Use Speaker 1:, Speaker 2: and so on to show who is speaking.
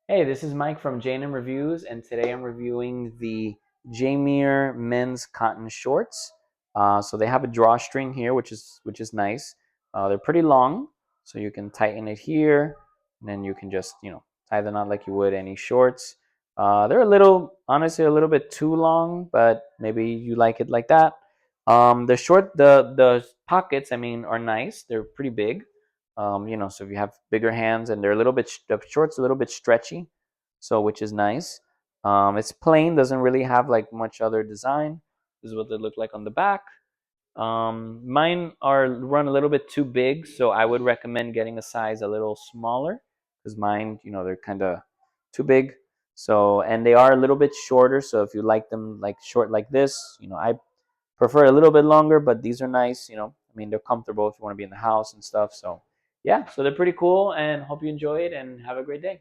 Speaker 1: Hey, this is Mike from JMIERR Reviews, and today I'm reviewing the JMIERR men's cotton shorts. So they have a drawstring here, which is nice. They're pretty long, so you can tighten it here, and then you can just tie the knot like you would any shorts. They're honestly, a little bit too long, but maybe you like it like that. The pockets, I mean, are nice. They're pretty big. So if you have bigger hands and they're a little bit, the shorts a little bit stretchy, so which is nice. It's plain, doesn't really have like much other design. This is what they look like on the back. Mine are run a little bit too big, so I would recommend getting a size a little smaller because mine, they're kind of too big. So, and they are a little bit shorter. So if you like them like short like this, I prefer a little bit longer, but these are nice. I mean, they're comfortable if you want to be in the house and stuff. So, yeah, so they're pretty cool, and hope you enjoy it and have a great day.